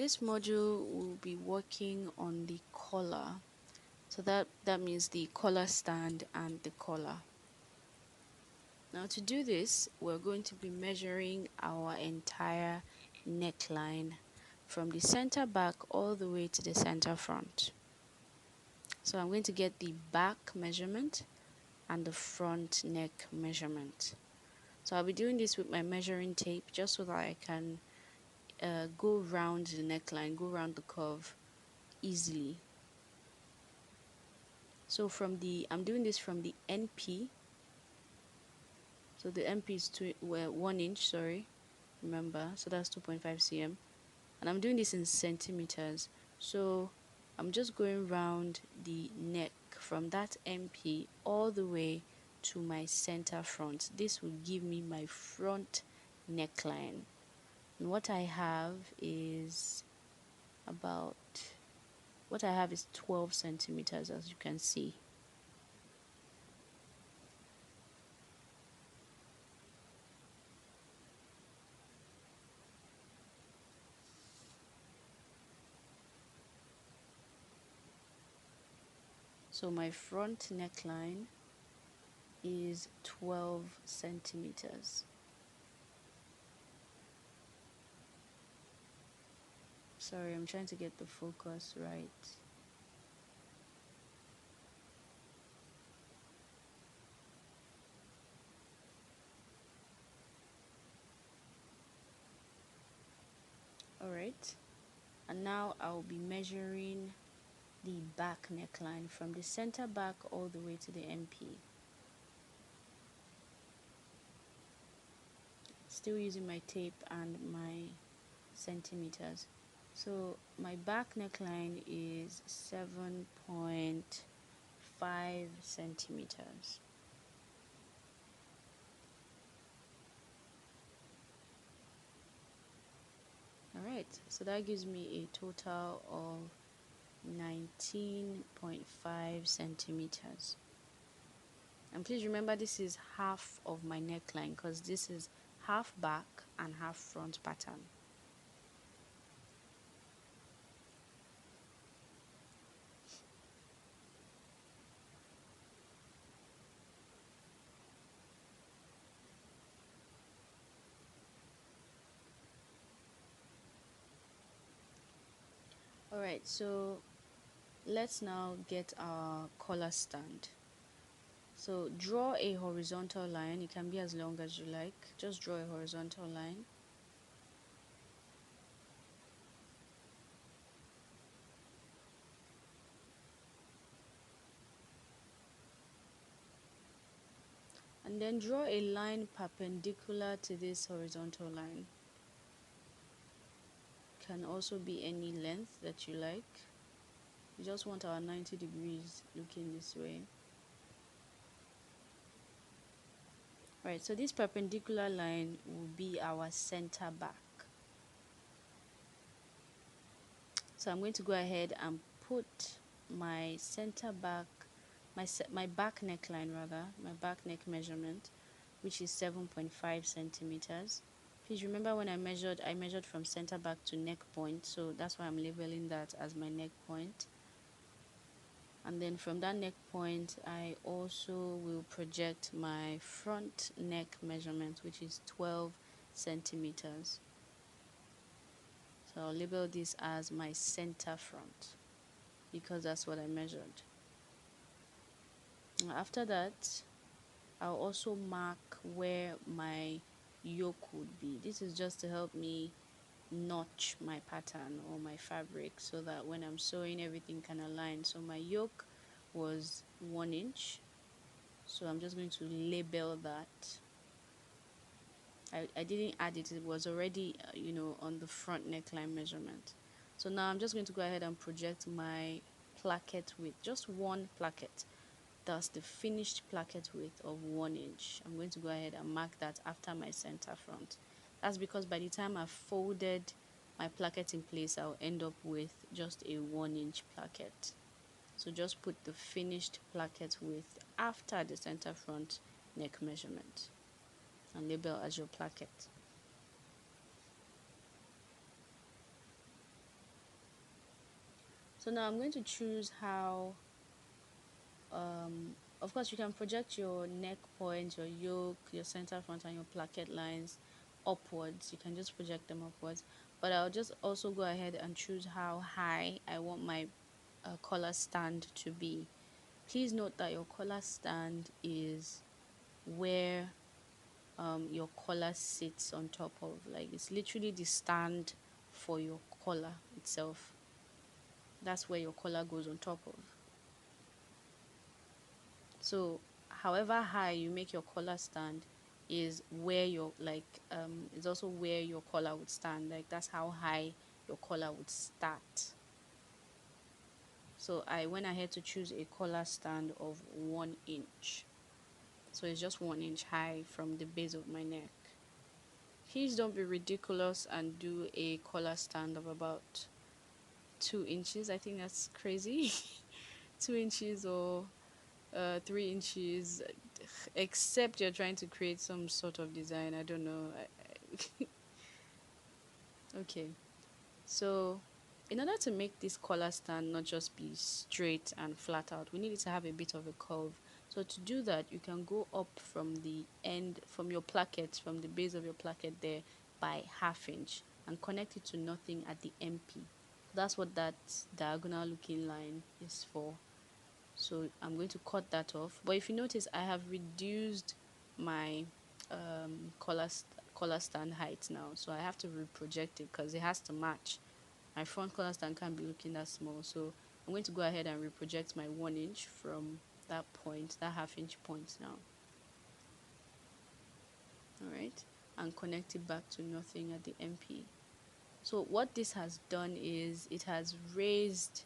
this module will be working on the collar. So that means the collar stand and the collar. Now to do this, we're going to be measuring our entire neckline from the center back all the way to the center front. So I'm going to get the back measurement and the front neck measurement. So I'll be doing this with my measuring tape just so that I can go round the neckline, go round the curve easily. So I'm doing this from the NP. So the NP is 1 inch, sorry, remember, so that's 2.5 cm. And I'm doing this in centimeters. So I'm just going round the neck from that NP all the way to my center front. This will give me my front neckline. And what I have is 12 centimeters, as you can see. So my front neckline is 12 centimeters. Sorry, I'm trying to get the focus right. Alright, and now I'll be measuring the back neckline from the center back all the way to the NP. Still using my tape and my centimeters. So my back neckline is 7.5 centimeters. Alright, so that gives me a total of 19.5 centimeters. And please remember, this is half of my neckline because this is half back and half front pattern. Alright, so let's now get our collar stand. So draw a horizontal line. It can be as long as you like. Just draw a horizontal line. And then draw a line perpendicular to this horizontal line. Can also be any length that you like. We just want our 90 degrees looking this way. Right, so this perpendicular line will be our center back. So I'm going to go ahead and put my center back, my back neckline rather, my back neck measurement, which is 7.5 centimeters. Please remember when I measured from center back to neck point, so that's why I'm labeling that as my neck point. And then from that neck point, I also will project my front neck measurement, which is 12 centimeters. So I'll label this as my center front because that's what I measured. After that, I'll also mark where my yoke would be. This is just to help me notch my pattern or my fabric so that when I'm sewing everything can align. So my yoke was 1 inch, so I'm just going to label that. I didn't add it, it was already on the front neckline measurement. So now I'm just going to go ahead and project my placket width, just one placket. That's the finished placket width of 1 inch. I'm going to go ahead and mark that after my center front. That's because by the time I've folded my placket in place, I'll end up with just a 1 inch placket. So just put the finished placket width after the center front neck measurement and label as your placket. So now I'm going to choose how, of course, you can project your neck point, your yoke, your center front, and your placket lines upwards. You can just project them upwards. But I'll just also go ahead and choose how high I want my collar stand to be. Please note that your collar stand is where your collar sits on top of. Like, it's literally the stand for your collar itself. That's where your collar goes on top of. So however high you make your collar stand is where your is also where your collar would stand. Like, that's how high your collar would start. So I went ahead to choose a collar stand of 1 inch. So it's just 1 inch high from the base of my neck. Please don't be ridiculous and do a collar stand of about 2 inches. I think that's crazy. 2 inches or 3 inches, except you're trying to create some sort of design. I don't know. Okay, so in order to make this collar stand not just be straight and flat out, we need it to have a bit of a curve. So to do that, you can go up from the end, from your placket, from the base of your placket there, by 1/2 inch and connect it to nothing at the MP. That's what that diagonal looking line is for. So I'm going to cut that off. But if you notice, I have reduced my collar stand height now, so I have to reproject it because it has to match. My front collar stand can't be looking that small, so I'm going to go ahead and reproject my 1 inch from that point, that 1/2 inch point now. All right, and connect it back to nothing at the MP. So what this has done is it has raised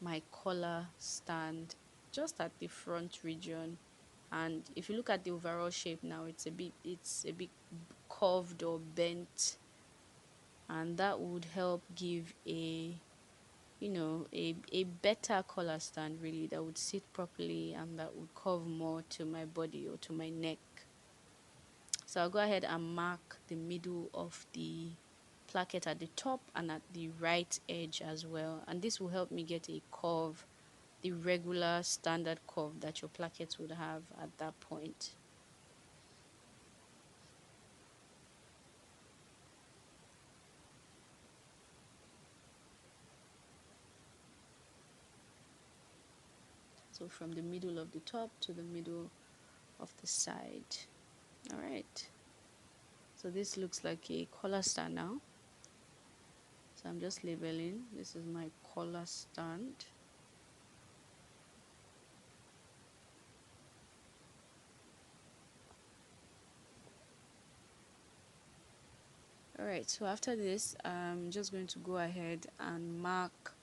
my collar stand just at the front region, and if you look at the overall shape now, it's a bit curved or bent, and that would help give a better collar stand, really, that would sit properly and that would curve more to my body or to my neck. So I'll go ahead and mark the middle of the placket at the top and at the right edge as well, and this will help me get a curve, the regular standard curve that your placket would have at that point. So from the middle of the top to the middle of the side. All right, so this looks like a collar stand now. So I'm just labeling, this is my collar stand. All right, so after this, I'm just going to go ahead and mark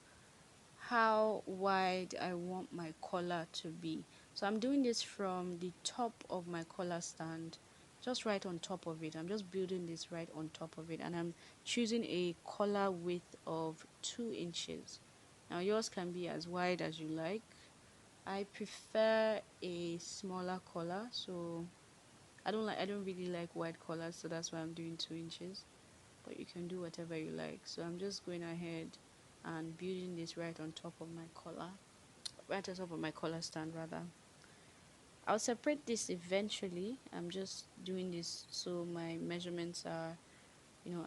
how wide I want my collar to be. So I'm doing this from the top of my collar stand, just right on top of it. I'm just building this right on top of it, and I'm choosing a collar width of 2 inches. Now yours can be as wide as you like. I prefer a smaller collar, so I don't really like wide collars, so that's why I'm doing 2 inches. But you can do whatever you like. So I'm just going ahead and building this right on top of my collar, right on top of my collar stand rather. I'll separate this eventually. I'm just doing this so my measurements are,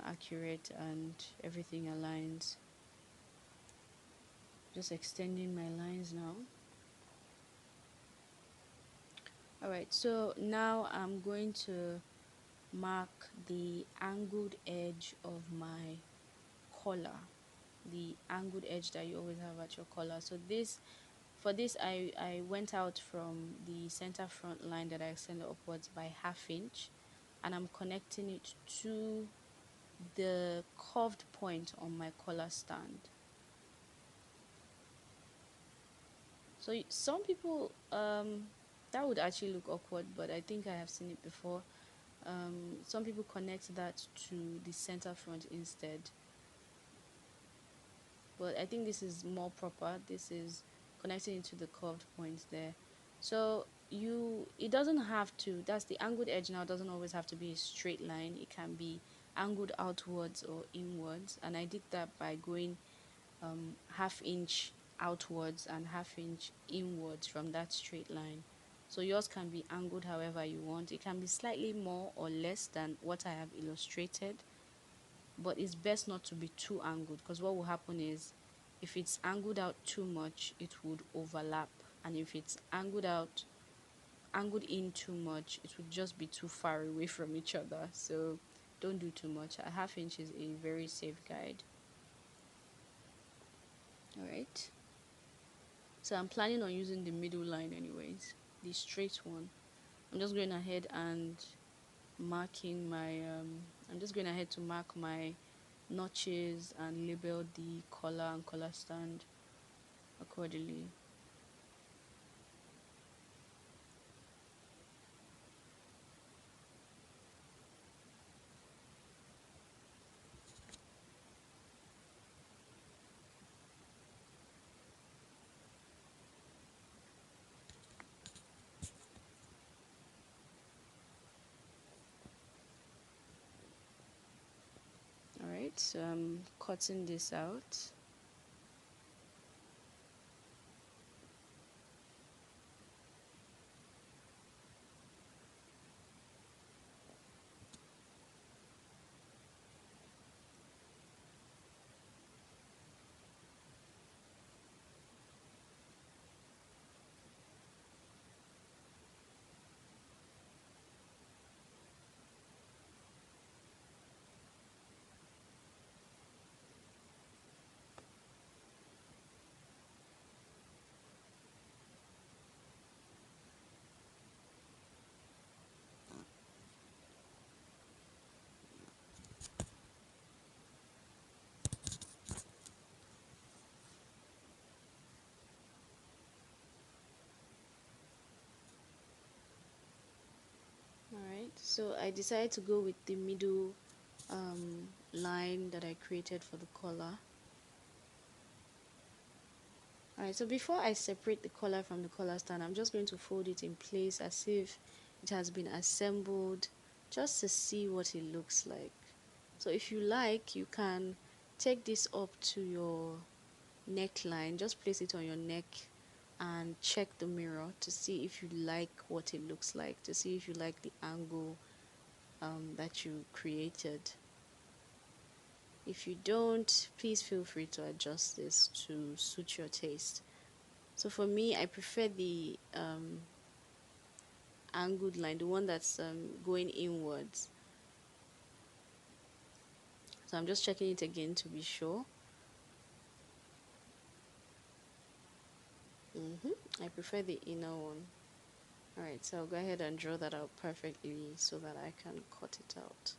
accurate and everything aligns. Just extending my lines now. All right, so now I'm going to mark the angled edge of my collar, the angled edge that you always have at your collar. So for this I went out from the center front line that I extended upwards by 1/2 inch, and I'm connecting it to the curved point on my collar stand. So some people, that would actually look awkward, but I think I have seen it before. Some people connect that to the center front instead, but I think this is more proper. This is connecting it to the curved points there. So it doesn't have to, that's the angled edge now, doesn't always have to be a straight line. It can be angled outwards or inwards, and I did that by going 1/2 inch outwards and half inch inwards from that straight line. So yours can be angled however you want. It can be slightly more or less than what I have illustrated, but it's best not to be too angled, because what will happen is if it's angled out too much, it would overlap, and if it's angled in too much, it would just be too far away from each other. So don't do too much. A half inch is a very safe guide. All right, so I'm planning on using the middle line anyways, the straight one. I'm just going ahead and marking my I'm just going ahead to mark my notches and label the collar and collar stand accordingly. All right, so I'm cutting this out. All right, so I decided to go with the middle line that I created for the collar. Alright, so before I separate the collar from the collar stand, I'm just going to fold it in place as if it has been assembled, just to see what it looks like. So if you like, you can take this up to your neckline, just place it on your neck and check the mirror to see if you like what it looks like, to see if you like the angle that you created. If you don't, please feel free to adjust this to suit your taste. So for me, I prefer the angled line, the one that's going inwards. So I'm just checking it again to be sure. I prefer the inner one. Alright, so I'll go ahead and draw that out perfectly so that I can cut it out.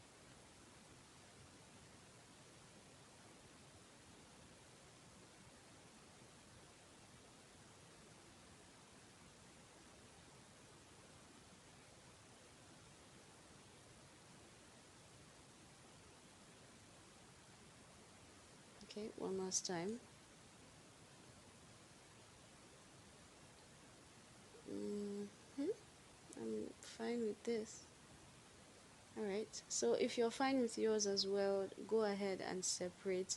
Okay, one last time. I'm fine with this. Alright, so if you're fine with yours as well, go ahead and separate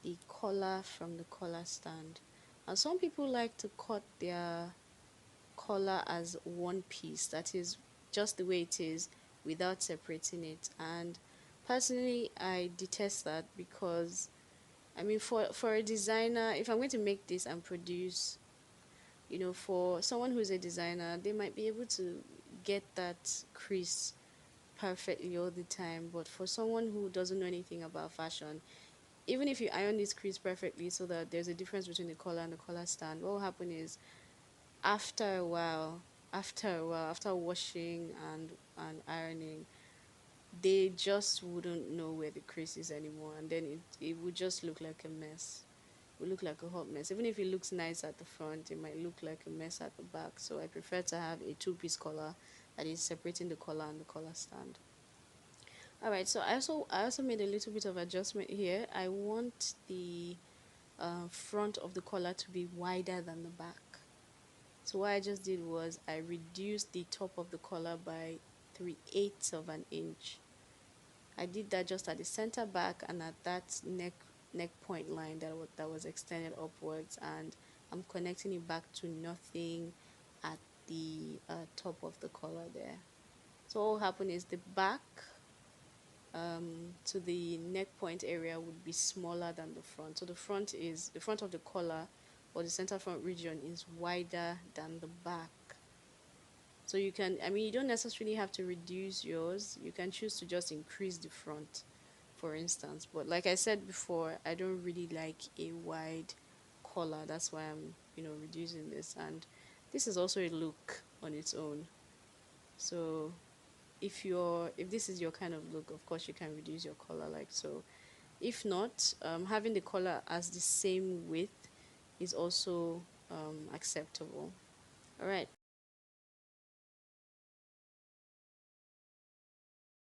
the collar from the collar stand. And some people like to cut their collar as one piece, that is just the way it is without separating it. And personally, I detest that, because I mean, for a designer, if I'm going to make this and produce, for someone who's a designer, they might be able to get that crease perfectly all the time. But for someone who doesn't know anything about fashion, even if you iron this crease perfectly so that there's a difference between the collar and the collar stand, what will happen is after washing and ironing, they just wouldn't know where the crease is anymore, and then it would just look like a mess. It would look like a hot mess. Even if it looks nice at the front, it might look like a mess at the back. So I prefer to have a two-piece collar that is separating the collar and the collar stand. All right, so I also made a little bit of adjustment here. I want the front of the collar to be wider than the back. So what I just did was I reduced the top of the collar by 3/8 of an inch. I did that just at the center back and at that neck point line that was extended upwards, and I'm connecting it back to nothing at the top of the collar there. So what will happen is the back to the neck point area would be smaller than the front. So the front of the collar, or the center front region, is wider than the back. So you can, I mean, you don't necessarily have to reduce yours. You can choose to just increase the front, for instance. But like I said before, I don't really like a wide collar. That's why I'm, reducing this. And this is also a look on its own. So if this is your kind of look, of course you can reduce your collar like so. If not, having the collar as the same width is also acceptable. All right.